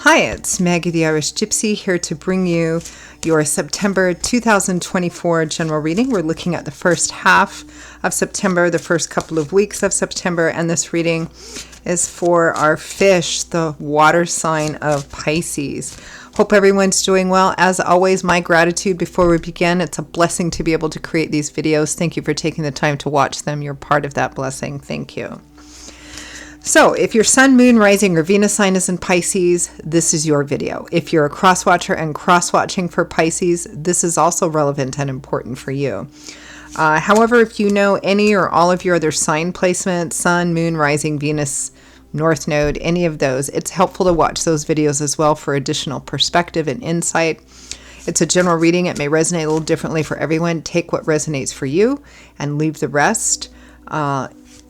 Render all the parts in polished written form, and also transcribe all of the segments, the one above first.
Hi, it's Maggie the Irish Gypsy here to bring you your September 2024 general reading. We're looking at the first half of September, the first couple of weeks of September, and this reading is for our fish, the water sign of Pisces. Hope everyone's doing well. As always, my gratitude before we begin. It's a blessing to be able to create these videos. Thank you for taking the time to watch them. You're part of that blessing. Thank you. So if your sun, moon, rising, or Venus sign is in Pisces, this is your video. If you're a cross-watcher and cross-watching for Pisces, this is also relevant and important for you. However, if you know any or all of your other sign placements, sun, moon, rising, Venus, North Node, any of those, it's helpful to watch those videos as well for additional perspective and insight. It's a general reading. It may resonate a little differently for everyone. Take what resonates for you and leave the rest.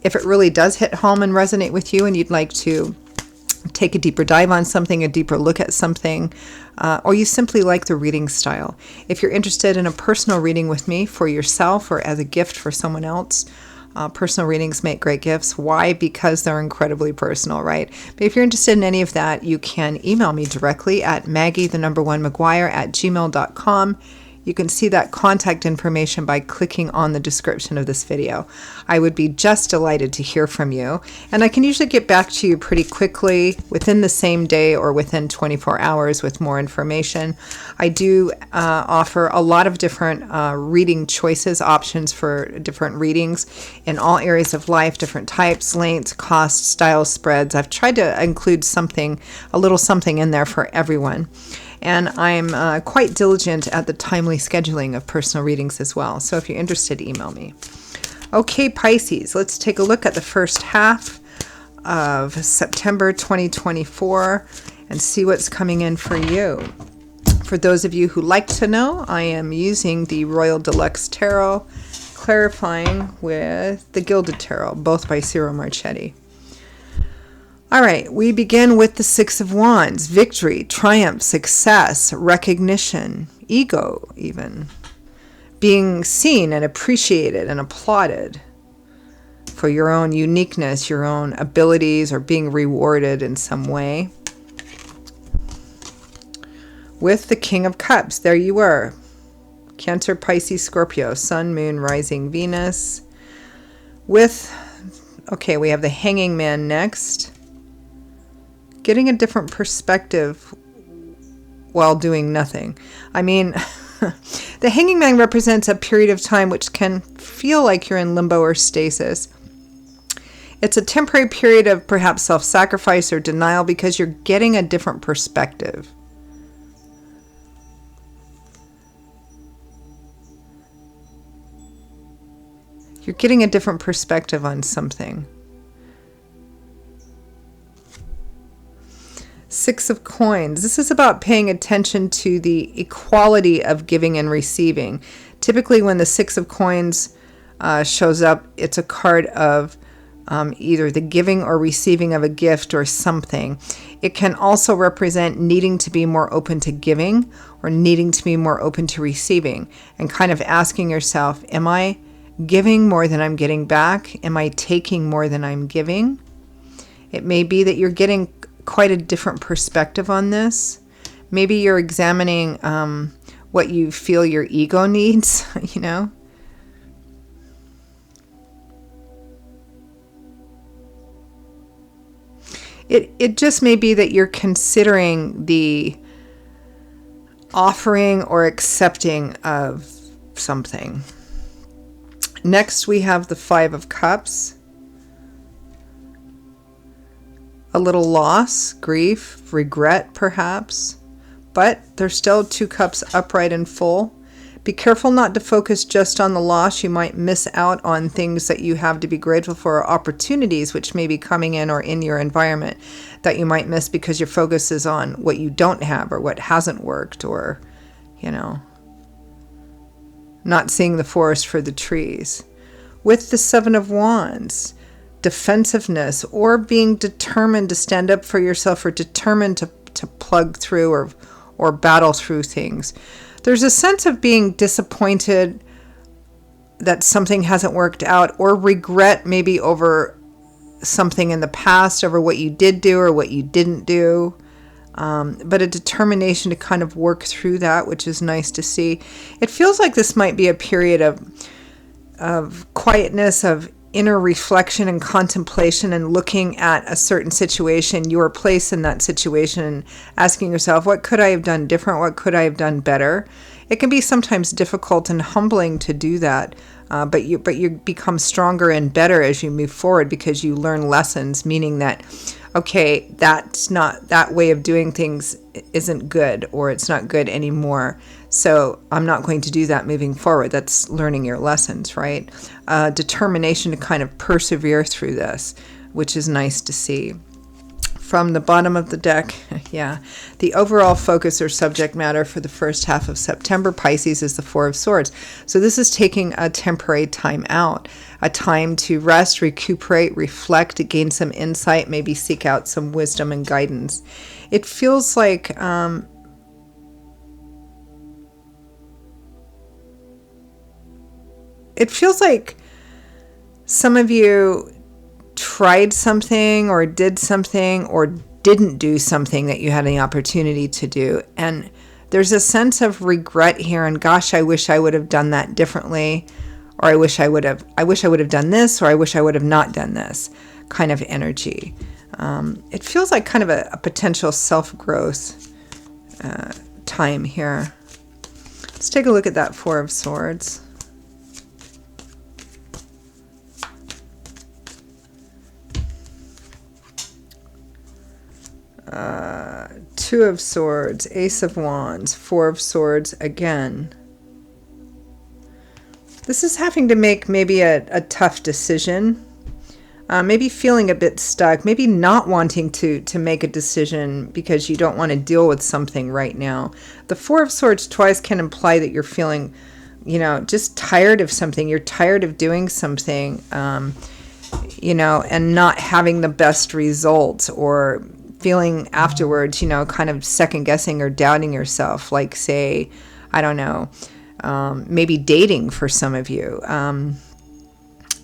If it really does hit home and resonate with you and you'd like to take a deeper dive on something, a deeper look at something, or you simply like the reading style. If you're interested in a personal reading with me for yourself or as a gift for someone else, personal readings make great gifts. Why? Because they're incredibly personal, right? But if you're interested in any of that, you can email me directly at maggie1maguire@gmail.com. You can see that contact information by clicking on the description of this video. I would be just delighted to hear from you. And I can usually get back to you pretty quickly within the same day or within 24 hours with more information. I do offer a lot of different reading choices, options for different readings in all areas of life, different types, lengths, costs, styles, spreads. I've tried to include something, a little something in there for everyone. And I'm quite diligent at the timely scheduling of personal readings as well. So if you're interested, email me. Okay, Pisces, let's take a look at the first half of September 2024 and see what's coming in for you. For those of you who like to know, I am using the Royal Deluxe Tarot, clarifying with the Gilded Tarot, both by Ciro Marchetti. All right, we begin with the Six of Wands, victory, triumph, success, recognition, ego even, being seen and appreciated and applauded for your own uniqueness, your own abilities, or being rewarded in some way. With the King of Cups, there you are, Cancer, Pisces, Scorpio, Sun, Moon, Rising, Venus. Okay, we have the Hanging Man next. Getting a different perspective while doing nothing. I mean, the Hanging Man represents a period of time which can feel like you're in limbo or stasis. It's a temporary period of perhaps self-sacrifice or denial because you're getting a different perspective. You're getting a different perspective on something. Six of Coins. This is about paying attention to the equality of giving and receiving. Typically when the Six of Coins shows up, it's a card of either the giving or receiving of a gift or something. It can also represent needing to be more open to giving or needing to be more open to receiving and kind of asking yourself, am I giving more than I'm getting back? Am I taking more than I'm giving? It may be that you're getting quite a different perspective on this. Maybe you're examining what you feel your ego needs, you know. It just may be that you're considering the offering or accepting of something. Next, we have the Five of Cups. A little loss, grief, regret perhaps, but there's still two cups upright and full. Be careful not to focus just on the loss. You might miss out on things that you have to be grateful for, or opportunities which may be coming in or in your environment that you might miss because your focus is on what you don't have or what hasn't worked, or, you know, not seeing the forest for the trees. With the Seven of Wands, defensiveness or being determined to stand up for yourself or determined to plug through or battle through things. There's a sense of being disappointed that something hasn't worked out, or regret maybe over something in the past, over what you did do or what you didn't do. but a determination to kind of work through that, which is nice to see. It feels like this might be a period of quietness, of inner reflection and contemplation, and looking at a certain situation, your place in that situation, and asking yourself, what could I have done different? What could I have done better? It can be sometimes difficult and humbling to do that, but you become stronger and better as you move forward because you learn lessons, meaning that, okay, that way of doing things isn't good, or it's not good anymore. So I'm not going to do that moving forward. That's learning your lessons, right? Determination to kind of persevere through this, which is nice to see. From the bottom of the deck, yeah, the overall focus or subject matter for the first half of September, Pisces, is the Four of Swords. So this is taking a temporary time out, a time to rest, recuperate, reflect, to gain some insight, maybe seek out some wisdom and guidance. It feels like some of you tried something or did something or didn't do something that you had the opportunity to do, and there's a sense of regret here, and gosh, I wish I would have done that differently, or I wish I would have done this, or I wish I would have not done this kind of energy. It feels like kind of a potential self-growth time here. Let's take a look at that Four of Swords. Two of Swords, Ace of Wands, Four of Swords again. This is having to make maybe a tough decision, maybe feeling a bit stuck, maybe not wanting to make a decision because you don't want to deal with something right now. The Four of Swords twice can imply that you're feeling, just tired of something. You're tired of doing something, and not having the best results, or feeling afterwards, kind of second guessing or doubting yourself, like, say, I don't know, maybe dating for some of you.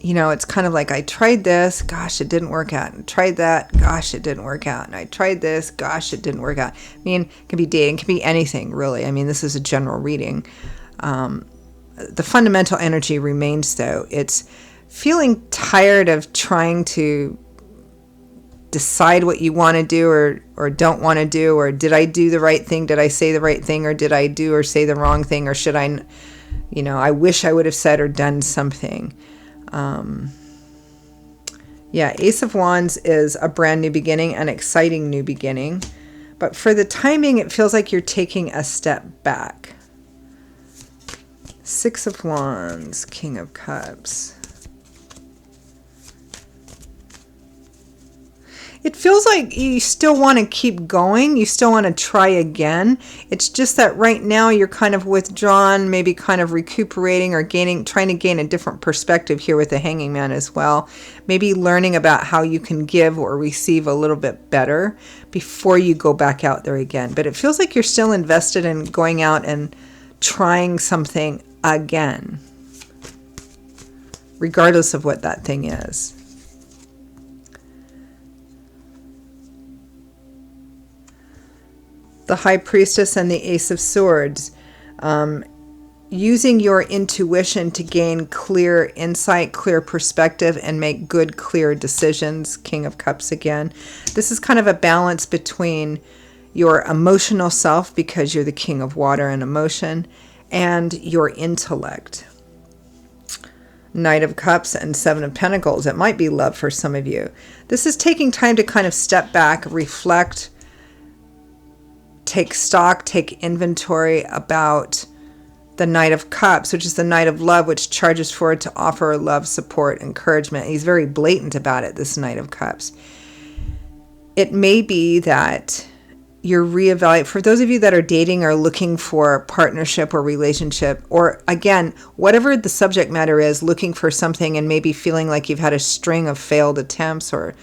It's kind of like, I tried this, gosh, it didn't work out. And tried that, gosh, it didn't work out. And I tried this, gosh, it didn't work out. I mean, it can be dating, it can be anything, really. I mean, this is a general reading. The fundamental energy remains, though. It's feeling tired of trying to decide what you want to do or don't want to do, or did I do the right thing? Did I say the right thing, or did I do or say the wrong thing, or should I, I wish I would have said or done something. Ace of Wands is a brand new beginning, an exciting new beginning, but for the timing, it feels like you're taking a step back. Six of Wands, King of Cups. It feels like you still want to keep going. You still want to try again. It's just that right now you're kind of withdrawn, maybe kind of recuperating or trying to gain a different perspective here with the Hanging Man as well. Maybe learning about how you can give or receive a little bit better before you go back out there again. But it feels like you're still invested in going out and trying something again, regardless of what that thing is. The High Priestess and the Ace of Swords, using your intuition to gain clear insight, clear perspective, and make good, clear decisions. King of Cups again. This is kind of a balance between your emotional self, because you're the King of Water and emotion, and your intellect. Knight of Cups and Seven of Pentacles. It might be love for some of you. This is taking time to kind of step back, reflect, take stock, take inventory about the Knight of Cups, which is the Knight of Love, which charges forward to offer love, support, encouragement. He's very blatant about it, this Knight of Cups. It may be that you're reevaluating. For those of you that are dating or looking for partnership or relationship, or again, whatever the subject matter is, looking for something and maybe feeling like you've had a string of failed attempts, or,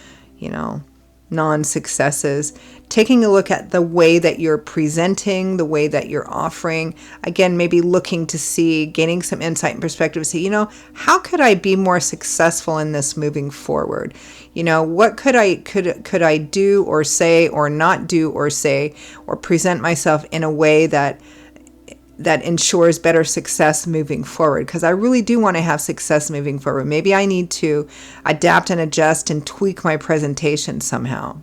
non-successes, taking a look at the way that you're presenting, the way that you're offering. Again, maybe looking to see, gaining some insight and perspective, say, how could I be more successful in this moving forward? What could I do or say or not do or say or present myself in a way that ensures better success moving forward? Because I really do want to have success moving forward. Maybe I need to adapt and adjust and tweak my presentation somehow.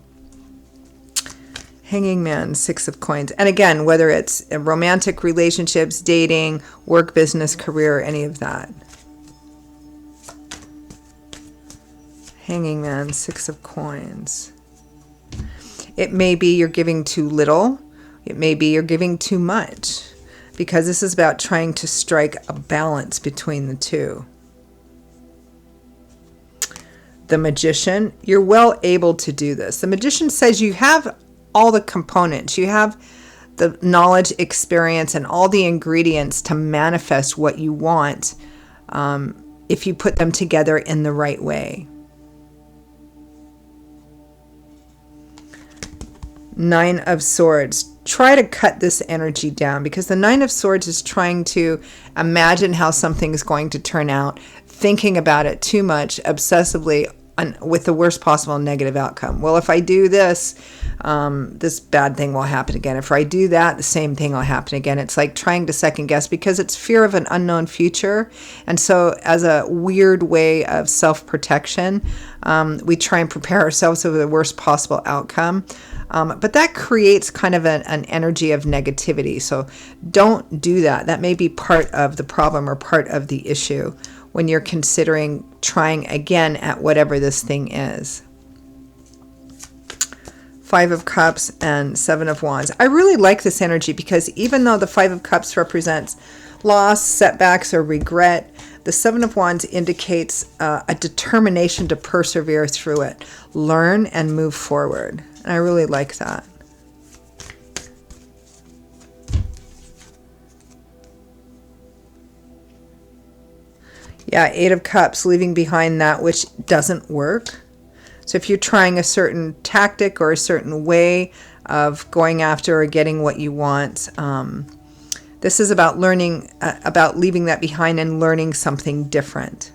Hanging Man, 6 of Coins. And again, whether it's romantic relationships, dating, work, business, career, any of that. Hanging Man, 6 of Coins. It may be you're giving too little. It may be you're giving too much. Because this is about trying to strike a balance between the two. The Magician, you're well able to do this. The Magician says you have all the components. You have the knowledge, experience, and all the ingredients to manifest what you want if you put them together in the right way. 9 of Swords. Try to cut this energy down, because the 9 of Swords is trying to imagine how something is going to turn out, thinking about it too much, obsessively, with the worst possible negative outcome. Well, if I do this, this bad thing will happen again. If I do that, the same thing will happen again. It's like trying to second guess, because it's fear of an unknown future. And so as a weird way of self-protection, we try and prepare ourselves for the worst possible outcome. But that creates kind of an energy of negativity. So don't do that. That may be part of the problem or part of the issue when you're considering trying again at whatever this thing is. 5 of Cups and 7 of Wands. I really like this energy, because even though the 5 of Cups represents loss, setbacks, or regret, the 7 of Wands indicates a determination to persevere through it, learn and move forward. And I really like that. Yeah, 8 of Cups, leaving behind that which doesn't work. So if you're trying a certain tactic or a certain way of going after or getting what you want, this is about learning, about leaving that behind and learning something different.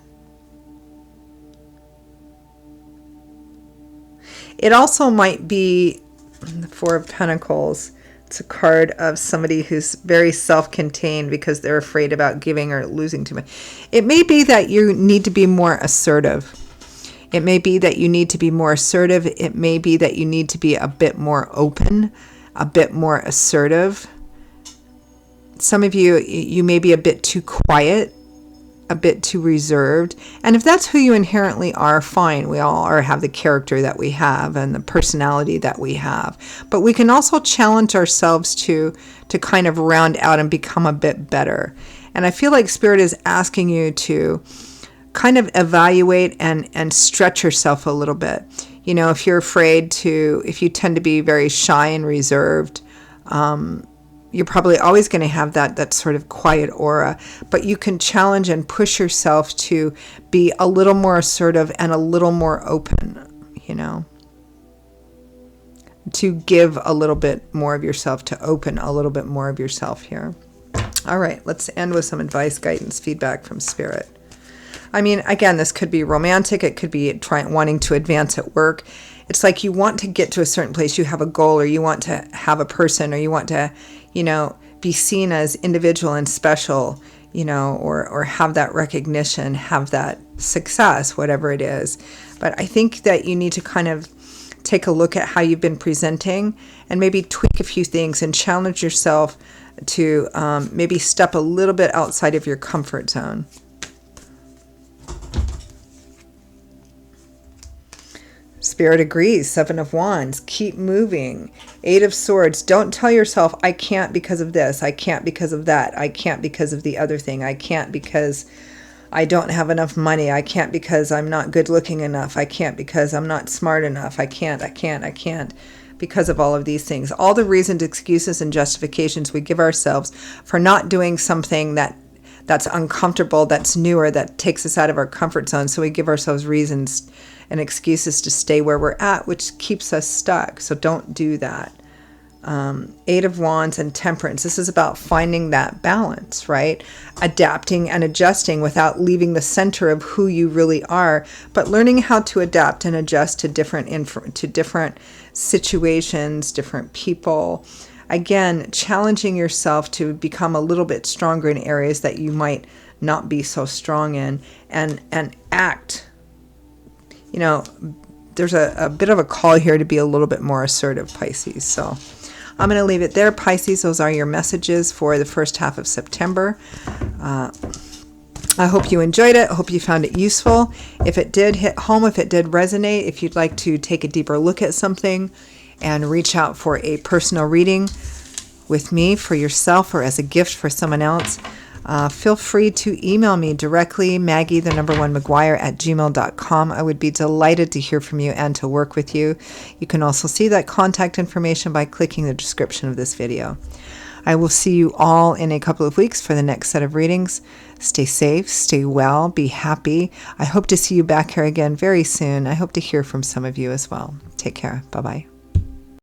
It also might be the 4 of Pentacles. It's a card of somebody who's very self-contained because they're afraid about giving or losing too much. It may be that you need to be more assertive. It may be that you need to be more assertive. It may be that you need to be a bit more open, a bit more assertive. Some of you may be a bit too quiet, a bit too reserved. And if that's who you inherently are, fine. We all have the character that we have and the personality that we have. But we can also challenge ourselves to kind of round out and become a bit better. And I feel like Spirit is asking you to kind of evaluate and stretch yourself a little bit. If you're if you tend to be very shy and reserved, you're probably always going to have that sort of quiet aura, but you can challenge and push yourself to be a little more assertive and a little more open, to give a little bit more of yourself, to open a little bit more of yourself here. All right, let's end with some advice, guidance, feedback from Spirit. I mean, again, this could be romantic. It could be wanting to advance at work. It's like you want to get to a certain place. You have a goal, or you want to have a person, or you want to, be seen as individual and special, or have that recognition, have that success, whatever it is. But I think that you need to kind of take a look at how you've been presenting and maybe tweak a few things and challenge yourself to maybe step a little bit outside of your comfort zone. Spirit agrees. 7 of Wands. Keep moving. 8 of Swords. Don't tell yourself, I can't because of this. I can't because of that. I can't because of the other thing. I can't because I don't have enough money. I can't because I'm not good looking enough. I can't because I'm not smart enough. I can't because of all of these things. All the reasons, excuses, and justifications we give ourselves for not doing something that that's uncomfortable, that's newer, that takes us out of our comfort zone. So we give ourselves reasons and excuses to stay where we're at, which keeps us stuck. So don't do that. Eight of Wands and Temperance. This is about finding that balance, right? Adapting and adjusting without leaving the center of who you really are, but learning how to adapt and adjust to different situations, different people. Again, challenging yourself to become a little bit stronger in areas that you might not be so strong in, and act. There's a bit of a call here to be a little bit more assertive, Pisces. So I'm going to leave it there, Pisces. Those are your messages for the first half of September. I hope you enjoyed it. I hope you found it useful. If it did hit home, if it did resonate, if you'd like to take a deeper look at something and reach out for a personal reading with me for yourself or as a gift for someone else, feel free to email me directly, Maggie_McGuire@gmail.com. I would be delighted to hear from you and to work with you. You can also see that contact information by clicking the description of this video. I will see you all in a couple of weeks for the next set of readings. Stay safe, stay well, be happy. I hope to see you back here again very soon. I hope to hear from some of you as well. Take care. Bye-bye.